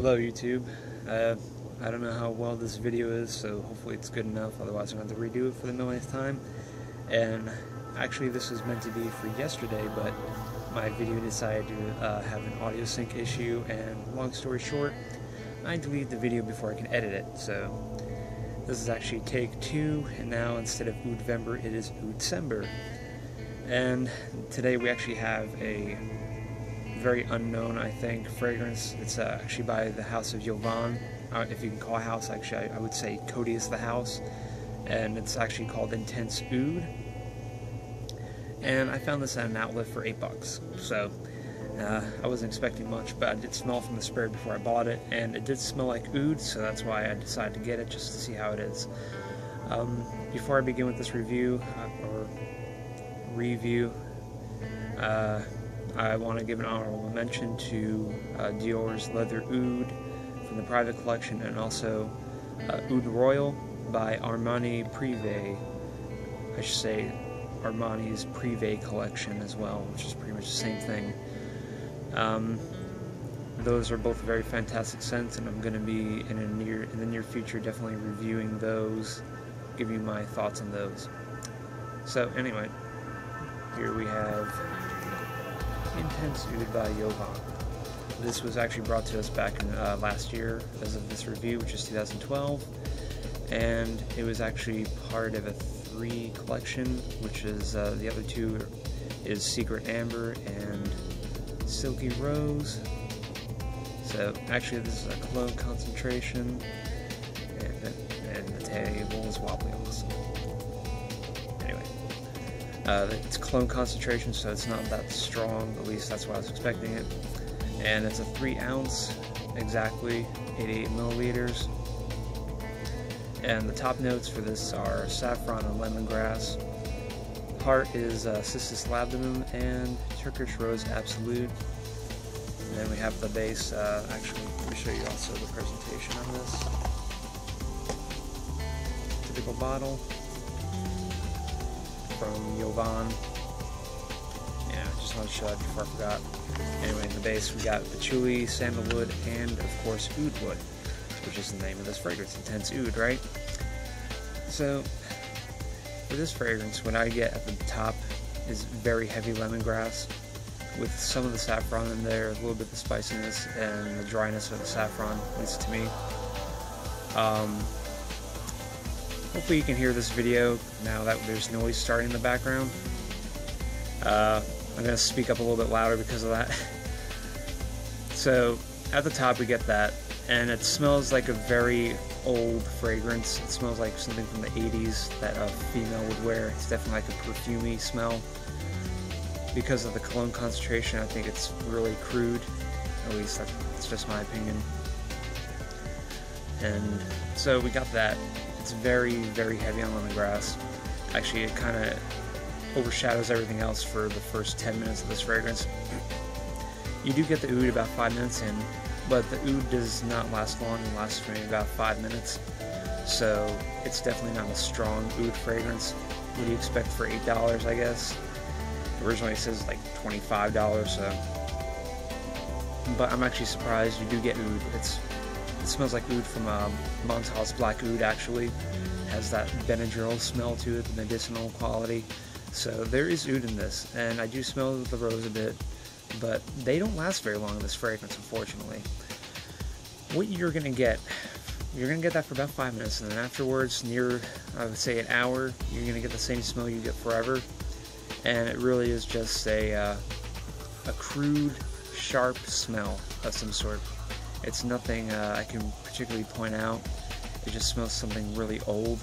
Hello YouTube. I don't know how well this video is, so hopefully it's good enough, otherwise I'm going to have to redo it for the millionth time. And actually this was meant to be for yesterday, but my video decided to have an audio sync issue, and long story short, I deleted the video before I can edit it. So this is actually take 2, and now instead of Oudcember it is Oudcember. And today we actually have a very unknown, I think, fragrance. It's actually by the house of Jovan, if you can call a house. Actually, I would say Cody is the house, and it's actually called Intense Oud. And I found this at an outlet for $8, so I wasn't expecting much, but I did smell from the spray before I bought it, and it did smell like oud, so that's why I decided to get it, just to see how it is. Before I begin with this review, I want to give an honorable mention to Dior's Leather Oud from the private collection, and also Oud Royal by Armani Privé. I should say Armani's Privé collection as well, which is pretty much the same thing. Those are both very fantastic scents, and I'm going to be in the near future definitely reviewing those, give you my thoughts on those. So anyway, here we have Intense Oud by Jovan. This was actually brought to us back in last year as of this review, which is 2012, and it was actually part of a 3 collection, which is the other 2 is Secret Amber and Silky Rose. So actually this is a cologne concentration, and the table is wobbly also. Anyway. It's cologne concentration, so it's not that strong, at least that's what I was expecting it. And it's a 3 ounce, exactly 88 milliliters. And the top notes for this are saffron and lemongrass. Heart is Cistus labdanum and Turkish Rose Absolute. And then we have the base. Actually, let me show you also the presentation on this. Typical bottle from Jovan. Yeah, just wanted to show that before I forgot. Anyway, in the base we got patchouli, sandalwood, and of course oud wood, which is the name of this fragrance, Intense Oud, right? So for this fragrance, what I get at the top is very heavy lemongrass with some of the saffron in there, a little bit of the spiciness and the dryness of the saffron, at least to me. Hopefully you can hear this video now that there's noise starting in the background. I'm going to speak up a little bit louder because of that. So at the top we get that, and it smells like a very old fragrance. It smells like something from the 80s that a female would wear. It's definitely like a perfumey smell. Because of the cologne concentration, I think it's really crude. At least that's just my opinion. And so we got that. It's very, very heavy on lemongrass. Actually, it kind of overshadows everything else for the first 10 minutes of this fragrance. You do get the oud about 5 minutes in, but the oud does not last long. It lasts for maybe about 5 minutes. So it's definitely not a strong oud fragrance. What do you expect for $8, I guess? Originally it says like $25, so. But I'm actually surprised you do get oud. It smells like oud from Montauk's Black Oud, actually. It has that Benadryl smell to it, the medicinal quality. So there is oud in this, and I do smell the rose a bit, but they don't last very long in this fragrance, unfortunately. What you're going to get that for about 5 minutes, and then afterwards, near, I would say, an hour, you're going to get the same smell you get forever. And it really is just a crude, sharp smell of some sort. It's nothing I can particularly point out. It just smells something really old,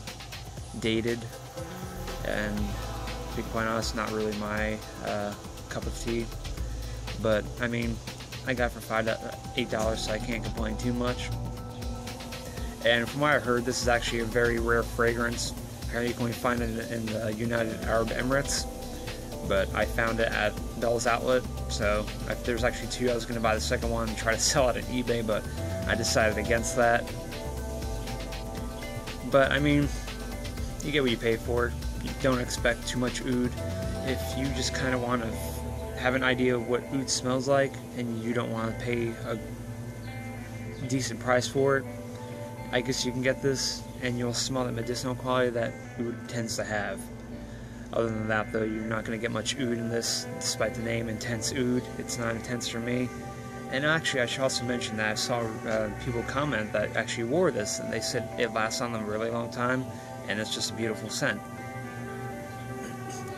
dated, and to be quite honest, not really my cup of tea. But I mean, I got it for $8, so I can't complain too much. And from what I heard, this is actually a very rare fragrance. Apparently you can only find it in the United Arab Emirates, but I found it at Bell's Outlet. So if there's actually 2, I was going to buy the second one and try to sell it on eBay, but I decided against that. But I mean, you get what you pay for. You don't expect too much oud. If you just kind of want to have an idea of what oud smells like, and you don't want to pay decent price for it. I guess you can get this and you'll smell that medicinal quality that oud tends to have. Other than that though, you're not going to get much oud in this, despite the name Intense Oud. It's not intense for me. And actually, I should also mention that I saw people comment that actually wore this, and they said it lasts on them a really long time, and it's just a beautiful scent.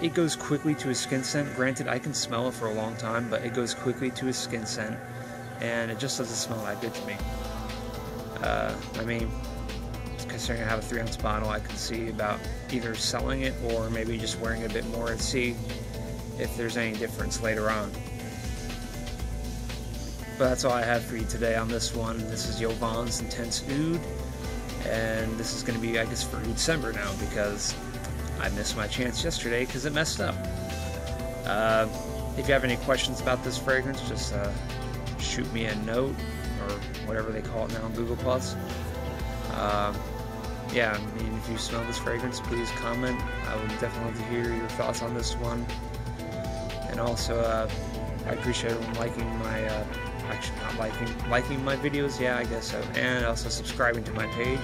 It goes quickly to a skin scent. Granted, I can smell it for a long time, but it goes quickly to a skin scent, and it just doesn't smell that good to me. I mean, considering I have a 3-ounce bottle, I can see about either selling it or maybe just wearing it a bit more and see if there's any difference later on. But that's all I have for you today on this one. This is Jovan's Intense Oud, and this is going to be, I guess, for Oudcember now, because I missed my chance yesterday because it messed up. If you have any questions about this fragrance, just shoot me a note, or whatever they call it now on Google+. Yeah, I mean, if you smell this fragrance, please comment. I would definitely love to hear your thoughts on this one. And also, I appreciate everyone liking my, actually not liking my videos, yeah, I guess so, and also subscribing to my page.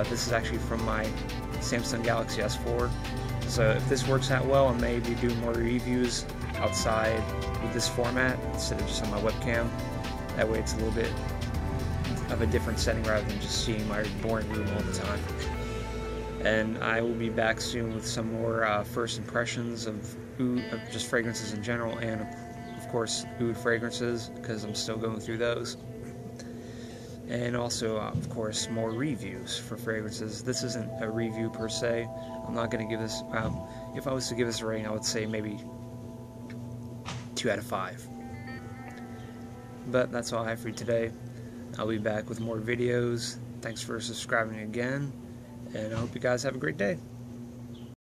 This is actually from my Samsung Galaxy S4, so if this works out well, I may be doing more reviews outside with this format instead of just on my webcam. That way it's a little bit of a different setting rather than just seeing my boring room all the time. And I will be back soon with some more first impressions of oud, of just fragrances in general, and of course oud fragrances, because I'm still going through those. And also, of course, more reviews for fragrances. This isn't a review per se. I'm not going to give this, if I was to give this a rating, I would say maybe 2 out of 5. But that's all I have for you today. I'll be back with more videos. Thanks for subscribing again, and I hope you guys have a great day.